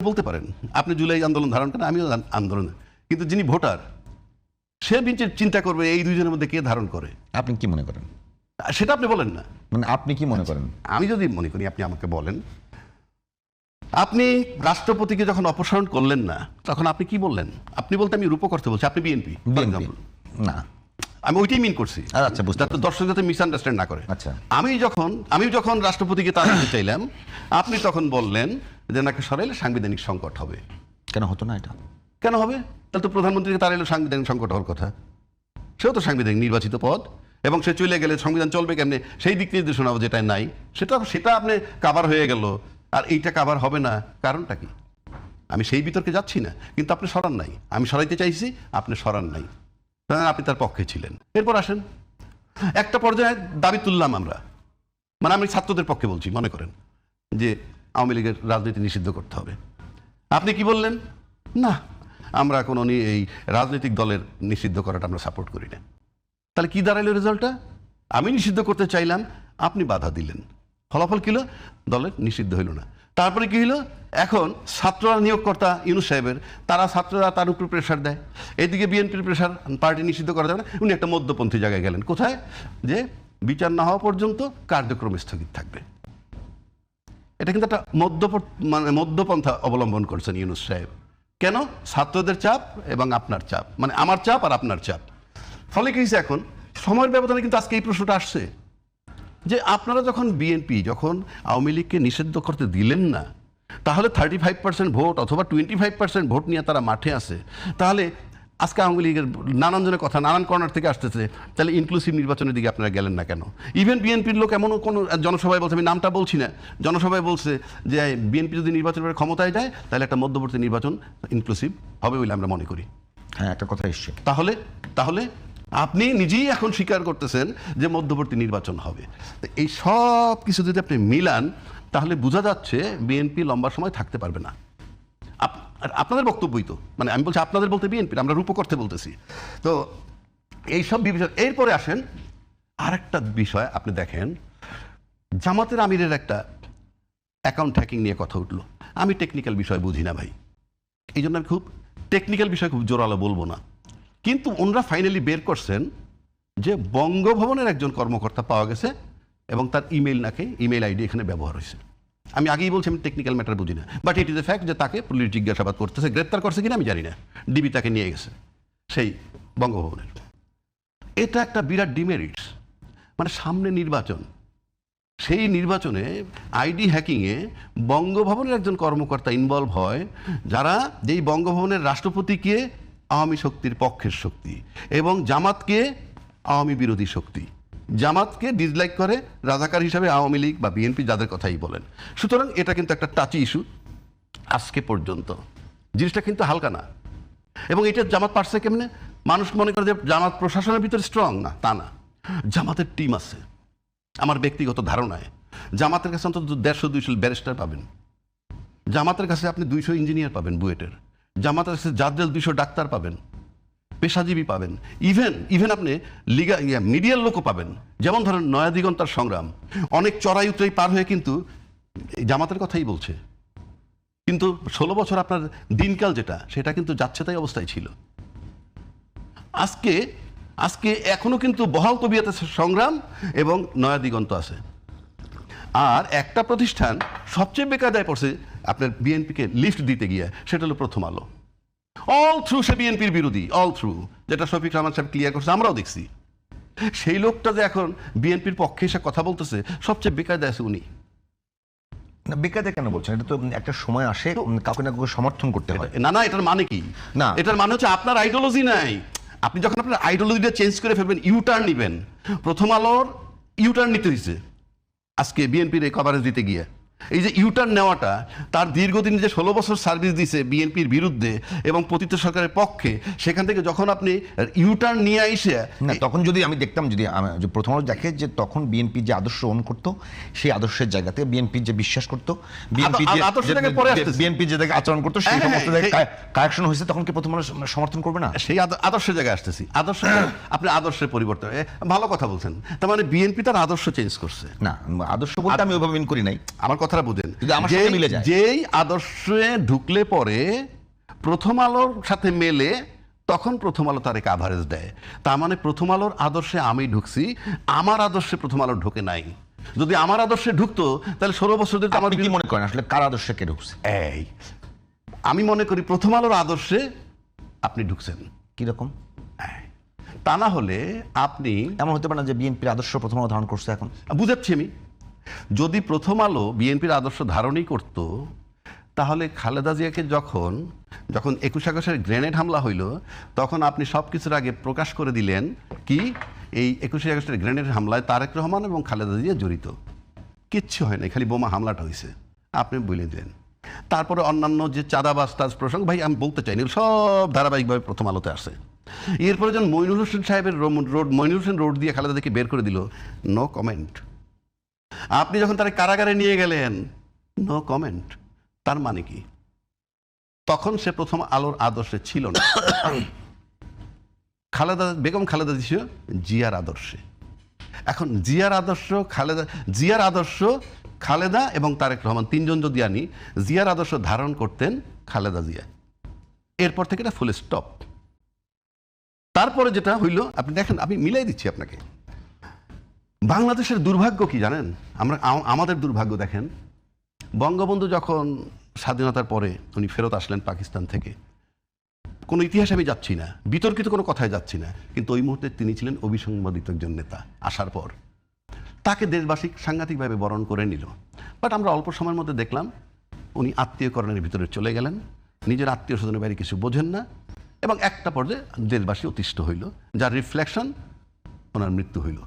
বলতে পারেন, আপনি জুলাই আন্দোলন ধারণ করেন, আমিও আন্দোলন, কিন্তু যিনি ভোটার সে চিন্তা করবে এই দুইজনের মধ্যে কে ধারণ করে। আপনি কি মনে করেন? সেটা আপনি বলেন না, মানে আপনি কি মনে করেন? আমি যদি মনে করি, আপনি আমাকে বলেন, আপনি রাষ্ট্রপতিকে যখন অপসারণ করলেন না তখন আপনি কি বললেন? আপনি বলতে আমি রূপক অর্থে বলছি, আপনি বিএনপি না, আমি ওইটাই মিন করছি, আচ্ছা, বুঝতে যাতে দর্শক যাতে মিসআন্ডারস্ট্যান্ড না করে। আচ্ছা, আমি যখন রাষ্ট্রপতিকে তাড়াতে চাইলাম, আপনি তখন বললেন যে নাকি সরাইলে সাংবিধানিক সংকট হবে। কেন হতো না এটা? কেন হবে? তাহলে তো প্রধানমন্ত্রীকে তাড়াইলে সাংবিধানিক সংকট হওয়ার কথা। সেও তো সাংবিধানিক নির্বাচিত পদ, এবং সে চলে গেলে সংবিধান চলবে কেমনে, সেই দিক নির্দেশনা যেটা নাই সেটা আপনি কাভার হয়ে গেল, আর এইটা কাভার হবে না, কারণটা কি? আমি সেই বিতর্কে যাচ্ছি না, কিন্তু আপনি সরান নাই, আমি সরাইতে চাইছি, আপনি সরান নাই, আপনি তার পক্ষে ছিলেন। এরপর আসেন, একটা পর্যায়ে দাবি তুললাম আমরা, মানে আমি ছাত্রদের পক্ষে বলছি, মনে করেন যে আওয়ামী লীগের রাজনীতি নিষিদ্ধ করতে হবে। আপনি কি বললেন? না, আমরা কোনো এই রাজনৈতিক দলের নিষিদ্ধ করাটা আমরা সাপোর্ট করি না। তাহলে কি দাঁড়াইলো রেজাল্টটা? আমি নিষিদ্ধ করতে চাইলাম, আপনি বাধা দিলেন, ফলাফল কি হলো? দলের নিষিদ্ধ হইল না। তারপরে কি হইল? এখন ছাত্ররা নিয়োগকর্তা ইউনূস সাহেবের, ছাত্ররা তার উপর প্রেশার দেয়, এদিকে বিএনপির প্রেশার, পার্টি নিষিদ্ধ করা যাবে না। উনি একটা মধ্যপন্থী জায়গায় গেলেন, কোথায়? যে বিচার না হওয়া পর্যন্ত কার্যক্রম স্থগিত থাকবে। এটা কিন্তু একটা মধ্যপন্থা অবলম্বন করছেন ইউনূস সাহেব। কেন? ছাত্রদের চাপ এবং আপনার চাপ, মানে আমার চাপ আর আপনার চাপ। ফলে কি হয়েছে? এখন সময়ের ব্যবধানে কিন্তু আজকে এই প্রশ্নটা আসছে যে আপনারা যখন বিএনপি যখন আওয়ামী লীগকে নিষিদ্ধ করতে দিলেন না, তাহলে 35% ভোট অথবা 25% ভোট নিয়ে তারা মাঠে আছে, তাহলে আজকে আওয়ামী লীগের নানান জনের কথা নানান কর্নার থেকে আসতেছে, তাহলে ইনক্লুসিভ নির্বাচনের দিকে আপনারা গেলেন না কেন? ইভেন বিএনপির লোক এমনও কোনো জনসভায় বলছে, আমি নামটা বলছি না, জনসভায় বলছে যে বিএনপি যদি নির্বাচনের ক্ষমতায় যায় তাহলে একটা মধ্যবর্তী নির্বাচন ইনক্লুসিভ হবে বলে আমরা মনে করি। হ্যাঁ, একটা কথা এসছে। তাহলে আপনি নিজেই এখন স্বীকার করতেছেন যে মধ্যবর্তী নির্বাচন হবে। এই সব কিছু যদি আপনি মিলান, তাহলে বোঝা যাচ্ছে বিএনপি লম্বা সময় থাকতে পারবে না। আপনাদের বক্তব্যই তো, মানে আমি বলছি আপনাদের বলতে বিএনপির, আমরা রূপক অর্থে বলতেছি। তো এইসব বিবেচনা, এরপরে আসেন আরেকটা বিষয়, আপনি দেখেন জামাতের আমিরের একটা অ্যাকাউন্ট হ্যাকিং নিয়ে কথা উঠলো। আমি টেকনিক্যাল বিষয় বুঝি না ভাই, এই জন্য আমি খুব টেকনিক্যাল বিষয় খুব জোরালো বলবো না, কিন্তু ওনারা ফাইনালি বের করছেন যে বঙ্গভবনের একজন কর্মকর্তা পাওয়া গেছে এবং তার ইমেইল আইডি এখানে ব্যবহার হয়েছে। আমি আগেই বলছি আমি টেকনিক্যাল ম্যাটার বুঝি না, but it is a fact যে তাকে পুলিশ জিজ্ঞাসাবাদ করতেছে, গ্রেপ্তার করছে কিনা আমি জানি না, ডিবি তাকে নিয়ে গেছে সেই বঙ্গভবনের। এটা একটা বিরাট ডিমেরিটস, মানে সামনে নির্বাচন, সেই নির্বাচনে আইডি হ্যাকিংয়ে বঙ্গভবনের একজন কর্মকর্তা ইনভলভ হয়, যারা যেই বঙ্গভবনের রাষ্ট্রপতিকে আওয়ামী শক্তির পক্ষের শক্তি এবং জামাতকে আওয়ামী বিরোধী শক্তি, জামাতকে ডিসলাইক করে রাজাকার হিসাবে আওয়ামী লীগ বা বিএনপি যাদের কথাই বলেন। সুতরাং এটা কিন্তু একটা টাচি ইস্যু আজকে পর্যন্ত, জিনিসটা কিন্তু হালকা না। এবং এটা জামাত পারছে কেমনে? মানুষ মনে করে যে জামাত প্রশাসনের ভিতরে স্ট্রং, না, তা না, জামাতের টিম আছে। আমার ব্যক্তিগত ধারণায় জামাতের কাছে অন্তত 150-200 ব্যারিস্টার পাবেন, জামাতের কাছে আপনি 200 ইঞ্জিনিয়ার পাবেন বুয়েটের, জামাতের কাছে জাদ্রেল 200 ডাক্তার পাবেন, পেশাজীবী পাবেন, ইভেন আপনি মিডিয়ার লোকও পাবেন। যেমন ধরেন নয়া দিগন্তার সংগ্রাম অনেক চড়াই উতরাই পার হয়ে কিন্তু জামাতের কথাই বলছে, কিন্তু 16 বছর আপনার দিনকাল যেটা, সেটা কিন্তু যাচ্ছে তাই অবস্থায় ছিল। আজকে এখনো কিন্তু বহাল তবিয়তে সংগ্রাম এবং নয়া দিগন্ত আছে। আর একটা প্রতিষ্ঠান সবচেয়ে বেকায়দায় পড়ছে আপনার বিএনপিকে লিফট দিতে গিয়ে, সেটা হলো প্রথম আলো। অল থ্রু সে বিএনপির বিরোধী, অল থ্রু, যেটা শফিক রহমান সাহেব ক্লিয়ার করছে, আমরাও দেখছি। সেই লোকটা যে এখন বিএনপির পক্ষে এসে কথা বলতেছে, সবচেয়ে বেকায়দায় আছে উনি। না, বেকায়দা কেন বলছেন? এটা তো একটা সময় আসে কাউকে না কাউকে সমর্থন করতে হয়। না, এটার মানে কি? না, এটার মানে হচ্ছে আপনার আইডিওলজি নাই। আপনি যখন আপনার আইডিওলজিটা চেঞ্জ করে ফেলবেন, ইউটার্ন নিবেন। প্রথম আলোর ইউটার্ন নিতে হয়েছে আজকে বিএনপির এই কভারেজ দিতে গিয়ে। এই যে ইউটার্ন নেওয়াটা, তার দীর্ঘদিন যে 16 বছর সার্ভিস দিয়েছে বিএনপির বিরুদ্ধে এবং পতিত সরকারের পক্ষে, সেখান থেকে যখন আপনি ইউটার্ন নিয়ে আইসে না, তখন যদি আমি দেখতাম, যদি প্রথম আলো দেখে যে তখন বিএনপি যে আদর্শ গ্রহণ করতো, সেই আদর্শের জায়গাতে বিএনপি যে বিশ্বাস করতো, বিএনপি যে আচরণ করতো, সেই সমস্ত কারেকশন হয়েছে, তখন কি প্রথম আলো সমর্থন করবে না? সেই আদর্শের জায়গায় আসতেছি। আপনি আদর্শের পরিবর্তন, ভালো কথা বলছেন। তার মানে বিএনপি তার আদর্শ চেঞ্জ করছে। না, আদর্শ বলতে আমি ওইভাবে মিন করি নাই। আমার কথা কথাটা বুঝেন, যদি আমার সাথে মিলে যায়। যেই আদর্শে ঢুকলে পরে প্রথম আলোর সাথে মেলে, তখন প্রথম আলো তার কাভারেজ দেয়। তার মানে প্রথম আলোর আদর্শে আমি ঢুকছি, আমার আদর্শে প্রথম আলো ঢোকে নাই। যদি আমার আদর্শে ঢুকতো তাহলে 16 বছর ধরে আমার আপনি কি মনে করেন আসলে কার আদর্শে কে ঢুকছে? এই আমি মনে করি প্রথম আলোর আদর্শে আপনি ঢুকছেন। কিরকম? তা না হলে আপনি এমন হতে পারে না যে বিএনপির আদর্শ প্রথম আলো ধারণ করছে এখন? বুঝাচ্ছি আমি, যদি প্রথম আলো বিএনপির আদর্শ ধারণই করত, তাহলে খালেদা জিয়াকে যখন 21 আগস্টের গ্রেনেড হামলা হইল, তখন আপনি সব কিছুর আগে প্রকাশ করে দিলেন কি এই 21 আগস্টের গ্রেনেড হামলায় তারেক রহমান এবং খালেদা জিয়া জড়িত। কিচ্ছু হয় না, খালি বোমা হামলাটা হয়েছে, আপনি বলে দিলেন। তারপরে অন্যান্য যে চাঁদাবাজ টাজ প্রসঙ্গ, ভাই আমি বলতে চাইনি, সব ধারাবাহিকভাবে প্রথম আলোতে আসে। এরপরে যখন মইনুল হোসেন সাহেবের মইনুল হোসেন রোড দিয়ে খালেদাকে বের করে দিল, নো কমেন্ট। আপনি যখন তারা কারাগারে নিয়ে গেলেন, নো কমেন্ট। তার মানে কি? তখন সে প্রথম আলোর আদর্শে ছিল না। বেগম খালেদা ছিল জিয়ার আদর্শে। এখন জিয়ার আদর্শ খালেদা এবং তারেক রহমান তিনজন যদি আনি, জিয়ার আদর্শ ধারণ করতেন খালেদা জিয়া। এরপর থেকে এটা ফুল স্টপ। তারপরে যেটা হইল, আপনি দেখেন, আমি মিলাই দিচ্ছি আপনাকে। বাংলাদেশের দুর্ভাগ্য কি জানেন? আমাদের দুর্ভাগ্য দেখেন, বঙ্গবন্ধু যখন স্বাধীনতার পরে উনি ফেরত আসলেন পাকিস্তান থেকে, কোনো ইতিহাসে আমি যাচ্ছি না, বিতর্কিত কোনো কথায় যাচ্ছি না, কিন্তু ওই মুহূর্তে তিনি ছিলেন অবিসংবাদিত একজন নেতা। আসার পর তাকে দেশবাসী সাংঘাতিকভাবে বরণ করে নিল। বাট আমরা অল্প সময়ের মধ্যে দেখলাম উনি আত্মীয়করণের ভিতরে চলে গেলেন, নিজের আত্মীয় স্বজনের বাইরে কিছু বোঝেন না, এবং একটা পর্যায়ে দেশবাসী অতিষ্ঠ হইল, যার রিফ্লেকশন ওনার মৃত্যু হইল।